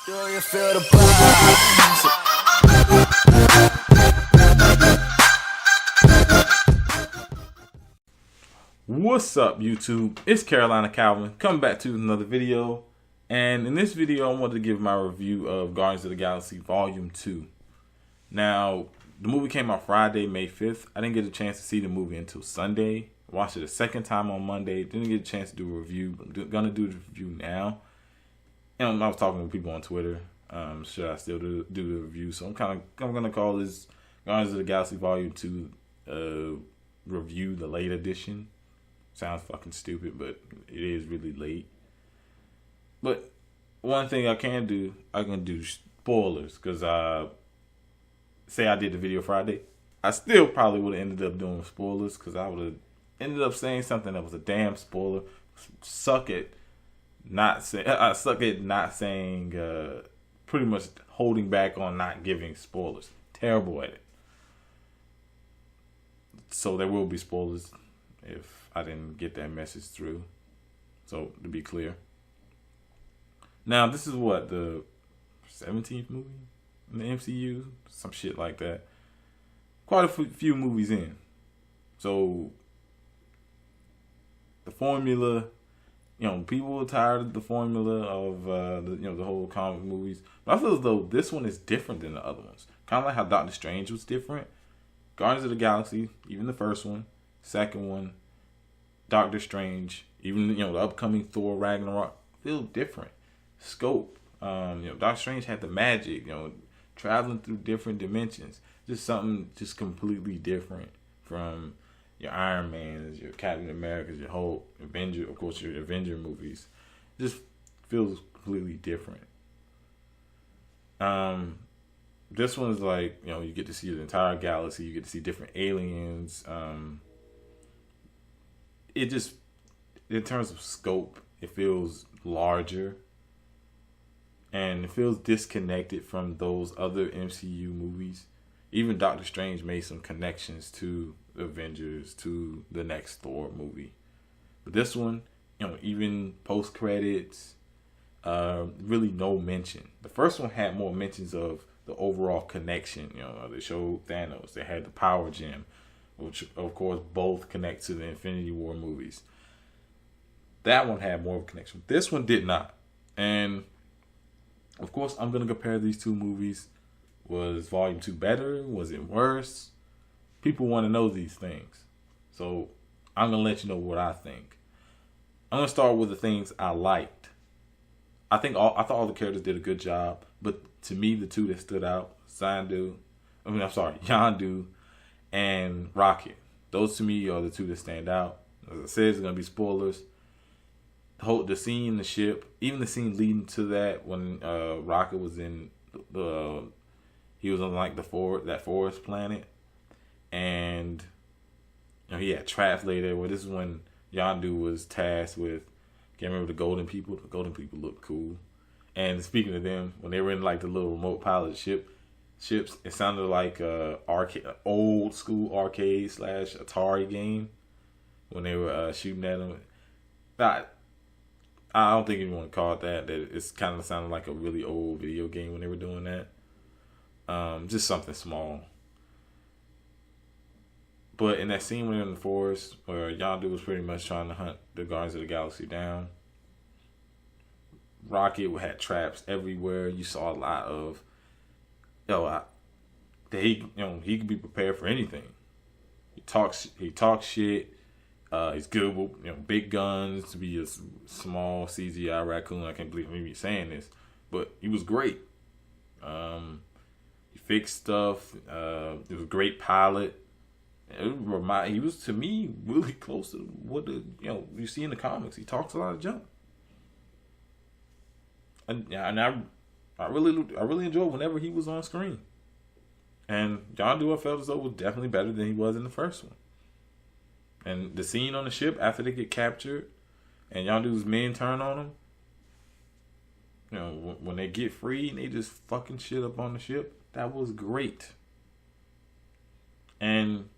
Do you feel the vibes? What's up, YouTube? It's Carolina Calvin coming back to another video. And in this video, I wanted to give my review of Guardians of the Galaxy Volume 2. Now, the movie came out Friday, May 5th. I didn't get a chance to see the movie until Sunday. I watched it a second time on Monday. Didn't get a chance to do a review. I'm going to do the review now. And I was talking with people on Twitter. Should I still do the review? So I'm going to call this Guardians of the Galaxy Volume 2 review, the late edition. Sounds fucking stupid, but it is really late. But one thing I can do spoilers, because say I did the video Friday, I still probably would have ended up doing spoilers, because I would have ended up saying something that was a damn spoiler. Suck at not saying, pretty much holding back on not giving spoilers. Terrible at it. So there will be spoilers if I didn't get that message through. So to be clear. Now this is what, the 17th movie in the MCU? Some shit like that. Quite a few movies in. So the formula, people are tired of the formula of the whole comic movies. But I feel as though this one is different than the other ones. Kind of like how Doctor Strange was different. Guardians of the Galaxy, even the first one, second one, Doctor Strange, even the upcoming Thor Ragnarok, feel different. Scope, Doctor Strange had the magic, traveling through different dimensions, just something just completely different from your Iron Man's, your Captain America's, your whole Avenger, of course, your Avenger movies. Just feels completely different. This one's like, you get to see the entire galaxy, you get to see different aliens. It just, in terms of scope, it feels larger. And it feels disconnected from those other MCU movies. Even Doctor Strange made some connections to the Avengers, to the next Thor movie. But this one, even post credits, really no mention. The first one had more mentions of the overall connection. They showed Thanos. They had the Power Gem, which of course both connect to the Infinity War movies. That one had more of a connection. This one did not. And of course, I'm going to compare these two movies. Was Volume 2 better? Was it worse? People want to know these things. So I'm going to let you know what I think. I'm going to start with the things I liked. I thought all the characters did a good job. But to me, the two that stood out, Yondu and Rocket. Those to me are the two that stand out. As I said, it's going to be spoilers. The scene in the ship, even the scene leading to that, when Rocket was in he was on like that forest planet, and he had traps later. Well, this is when Yondu was tasked with, can't remember, the Golden People. The Golden People looked cool. And speaking of them, when they were in like the little remote pilot ships, it sounded like old school arcade / Atari game when they were shooting at them. I don't think anyone called that. That it's kind of sounded like a really old video game when they were doing that. Just something small. But in that scene when they're in the forest, where Yondu was pretty much trying to hunt the Guardians of the Galaxy down, Rocket had traps everywhere. You saw a lot of, that he could be prepared for anything. He talks shit. He's good with big guns. To be a small CGI raccoon, I can't believe me saying this, but he was great. He fixed stuff. He was a great pilot. He was, to me, really close to what you see in the comics. He talks a lot of junk, and I really enjoyed whenever he was on screen. And Yondu, I felt as though, was definitely better than he was in the first one. And the scene on the ship after they get captured and Yondu's men turn on them, when they get free and they just fucking shit up on the ship, that was great. And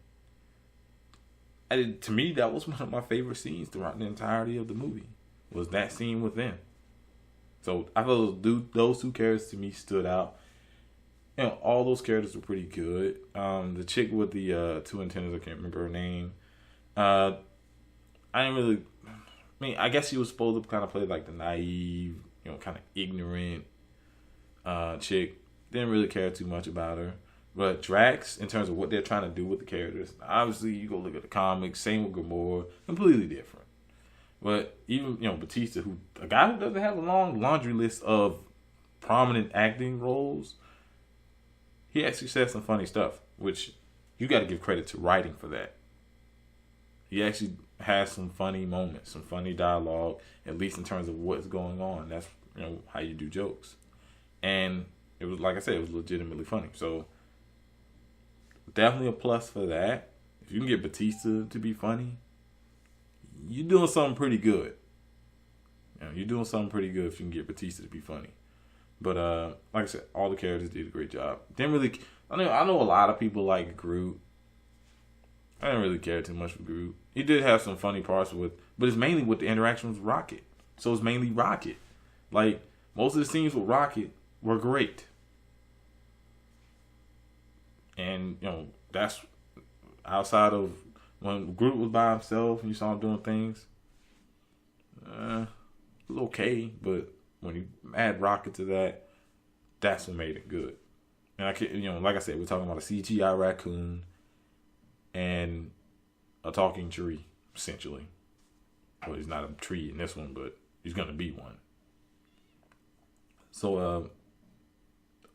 to me, that was one of my favorite scenes throughout the entirety of the movie, was that scene with them. So I feel those two characters to me stood out. You know, all those characters were pretty good. The chick with the two antennas, I can't remember her name. I didn't really. I mean, I guess she was supposed to kind of play like the naive, you know, kind of ignorant chick. Didn't really care too much about her. But Drax, in terms of what they're trying to do with the characters, obviously you go look at the comics. Same with Gamora, completely different. But even, you know, Batista, a guy who doesn't have a long laundry list of prominent acting roles, he actually said some funny stuff, which you got to give credit to writing for that. He actually has some funny moments, some funny dialogue, at least in terms of what's going on. That's, you know, how you do jokes. And it was, like I said, it was legitimately funny. So definitely a plus for that. If you can get Batista to be funny, you're doing something pretty good. You know, you're doing something pretty good if you can get Batista to be funny. But like I said, all the characters did a great job. Didn't really. I know a lot of people like Groot. I didn't really care too much for Groot. He did have some funny parts but it's mainly with the interaction with Rocket. So it's mainly Rocket. Like most of the scenes with Rocket were great. And you know, that's outside of when Groot was by himself and you saw him doing things. It was okay, but when you add Rocket to that, that's what made it good. And I can, you know, like I said, we're talking about a CGI raccoon and a talking tree, essentially. Well, he's not a tree in this one, but he's gonna be one. So,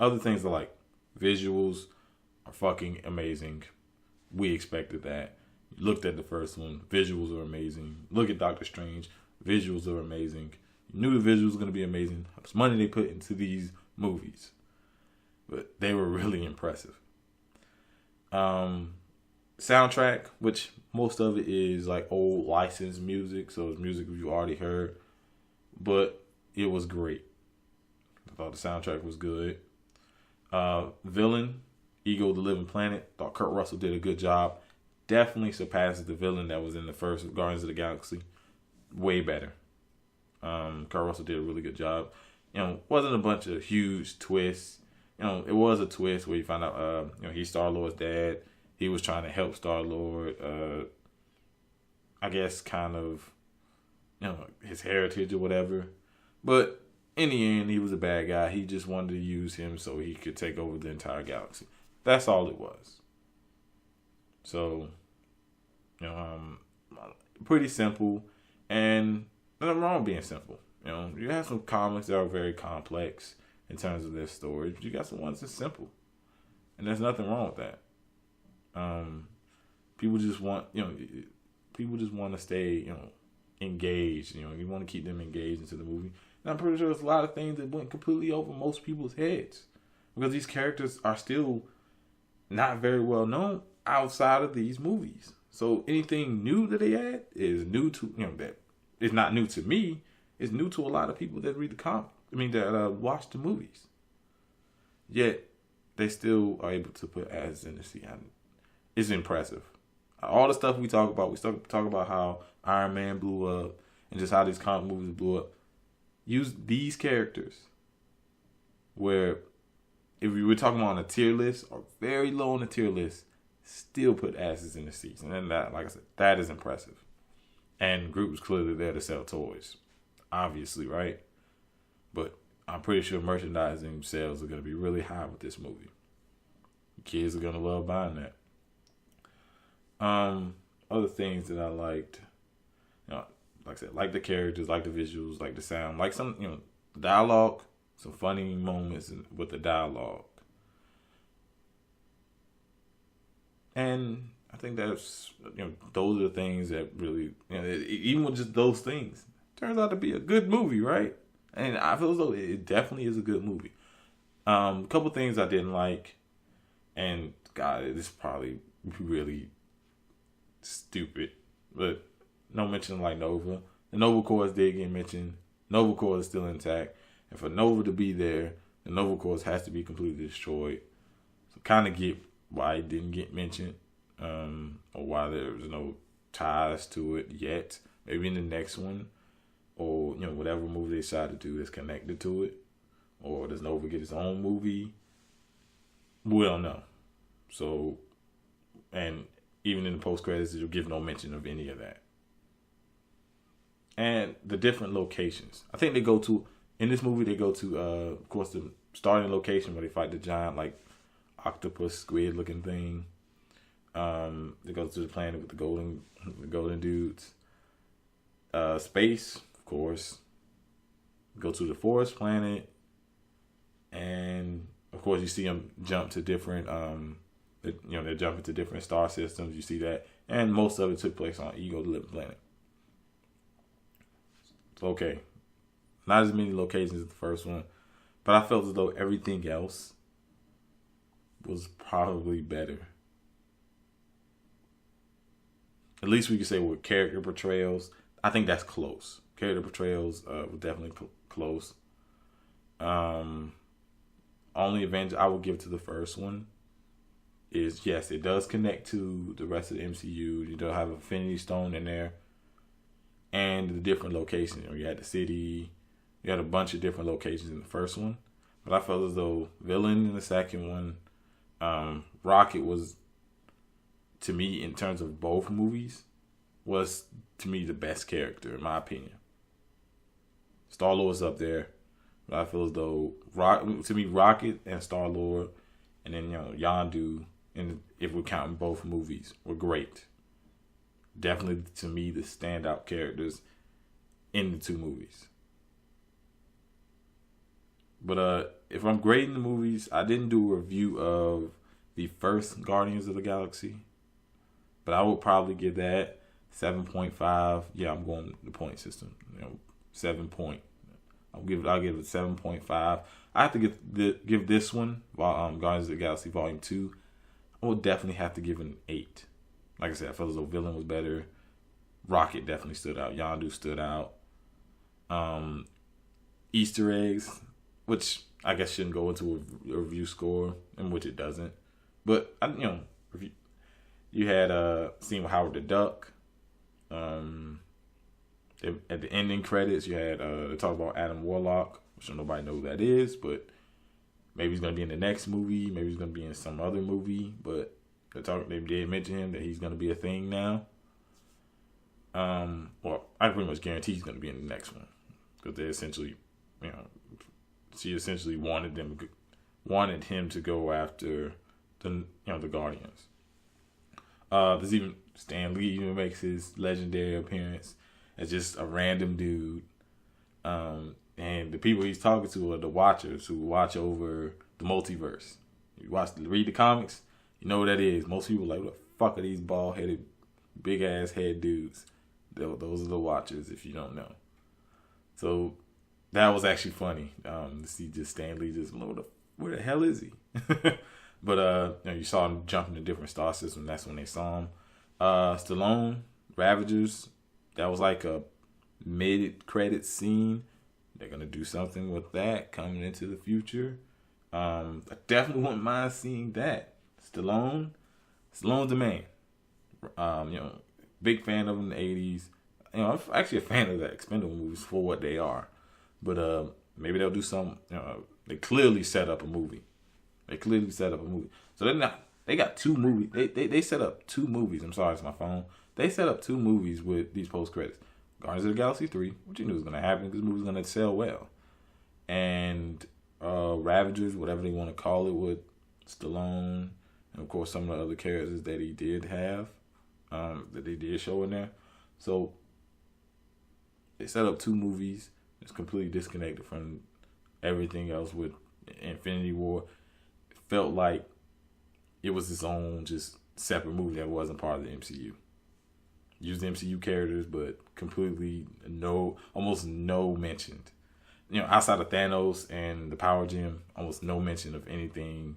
other things are like visuals are fucking amazing. We expected that. Looked at the first one, visuals are amazing. Look at Doctor Strange, visuals are amazing. You knew the visuals were going to be amazing. How much money they put into these movies. But they were really impressive. Soundtrack, which most of it is like old licensed music. So it's music you already heard. But it was great. I thought the soundtrack was good. Villain, Ego the Living Planet. Thought Kurt Russell did a good job. Definitely surpasses the villain that was in the first Guardians of the Galaxy. Way better. Kurt Russell did a really good job. You know, wasn't a bunch of huge twists. You know, it was a twist where you find out, you know, he's Star-Lord's dad. He was trying to help Star-Lord, I guess, kind of, you know, his heritage or whatever. But in the end, he was a bad guy. He just wanted to use him so he could take over the entire galaxy. That's all it was. So, you know, pretty simple. And nothing wrong with being simple. You know, you have some comics that are very complex in terms of their story, but you got some ones that's simple. And there's nothing wrong with that. People just want to stay, you know, engaged. You know, you want to keep them engaged into the movie. And I'm pretty sure there's a lot of things that went completely over most people's heads. Because these characters are still not very well known outside of these movies. So anything new that they add is new to, you know, that it's not new to me. It's new to a lot of people that read the comic. That watch the movies. Yet they still are able to put ads in the scene. It's impressive. All the stuff we talk about how Iron Man blew up and just how these comic movies blew up. Use these characters where if we were talking about on a tier list or very low on the tier list, still put asses in the seats. And then that, like I said, that is impressive. And Groot was clearly there to sell toys. Obviously, right? But I'm pretty sure merchandising sales are going to be really high with this movie. Kids are going to love buying that. Other things that I liked, you know, like I said, like the characters, like the visuals, like the sound, like some, you know, dialogue, some funny moments with the dialogue. And I think that's, you know, those are the things that really, you know, even with just those things, turns out to be a good movie, right? And I feel as though it definitely is a good movie. A couple things I didn't like, and God, this is probably really stupid, but no mention like Nova. The Nova Corps did get mentioned. Nova Corps is still intact. And for Nova to be there, the Nova Corps has to be completely destroyed. So kind of get why it didn't get mentioned, or why there was no ties to it yet. Maybe in the next one. or whatever movie they decide to do is connected to it, or does Nova get his own movie? We don't know. So, and even in the post credits, you'll give no mention of any of that. And the different locations. I think in this movie, they go to, of course, the starting location where they fight the giant, like, octopus, squid-looking thing. They go to the planet with the golden dudes. Space, of course. Go to the forest planet. And, of course, you see them jump to different, they're jumping to different star systems. You see that. And most of it took place on Ego, the living planet. Okay. Not as many locations as the first one. But I felt as though everything else was probably better. At least we could say with character portrayals. I think that's close. Character portrayals were definitely close. Only advantage I would give to the first one is, yes, it does connect to the rest of the MCU. You don't have Infinity Stone in there. And the different locations. You had the city. You had a bunch of different locations in the first one. But I felt as though villain in the second one, Rocket was, to me, in terms of both movies, was, to me, the best character, in my opinion. Star-Lord was up there. But I feel as though, to me, Rocket and Star-Lord, and then, Yondu, and if we're counting both movies, were great. Definitely, to me, the standout characters in the two movies. But if I'm grading the movies, I didn't do a review of the first Guardians of the Galaxy, but I would probably give that 7.5. Yeah, I'm going the point system. 7 point. I'll give it 7.5. I have to give this one, Guardians of the Galaxy Volume 2. I would definitely have to give it an 8. Like I said, I felt as though Villain was better. Rocket definitely stood out. Yondu stood out. Easter eggs, which I guess shouldn't go into a review score, and which it doesn't. But you had scene with Howard the Duck. At the ending credits, you had they talk about Adam Warlock, which nobody knows who that is, but maybe he's gonna be in the next movie. Maybe he's gonna be in some other movie, but they did mention him that he's gonna be a thing now. Well, I pretty much guarantee he's gonna be in the next one because they essentially, she essentially wanted him to go after the Guardians. There's even Stan Lee even makes his legendary appearance as just a random dude. And the people he's talking to are the Watchers, who watch over the multiverse. Read the comics, you know what that is. Most people are like, what the fuck are these bald-headed, big-ass head dudes? Those are the Watchers, if you don't know. So that was actually funny to see just Stan Lee just, where the hell is he? But you saw him jump into different star systems. That's when they saw him. Stallone, Ravagers, that was like a mid-credit scene. They're gonna do something with that coming into the future. I definitely wouldn't mind seeing that. Stallone's the man. Big fan of him in the 80s. I'm actually a fan of the Expendable movies for what they are. But maybe they'll do some. They clearly set up a movie. So they got two movies. They set up two movies. I'm sorry, it's my phone. They set up two movies with these post credits. Guardians of the Galaxy 3, which you knew was gonna happen because the movie's gonna sell well, and Ravagers, whatever they want to call it, with Stallone, and of course some of the other characters that he did have, that they did show in there. So they set up two movies. It's completely disconnected from everything else with Infinity War. It felt like it was its own just separate movie that wasn't part of the MCU. Used the MCU characters, but completely almost no mentioned. Outside of Thanos and the Power Gem, almost no mention of anything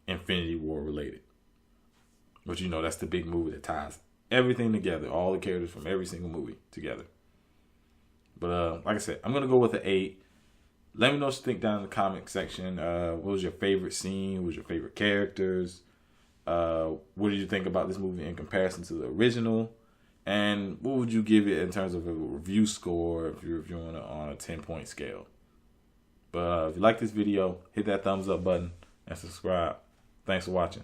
Infinity War related. But that's the big movie that ties everything together, all the characters from every single movie together. But like I said, I'm gonna go with an 8. Let me know what you think down in the comment section. What was your favorite scene? What was your favorite characters? What did you think about this movie in comparison to the original? And what would you give it in terms of a review score if you're reviewing it on a 10-point scale? But if you like this video, hit that thumbs up button and subscribe. Thanks for watching.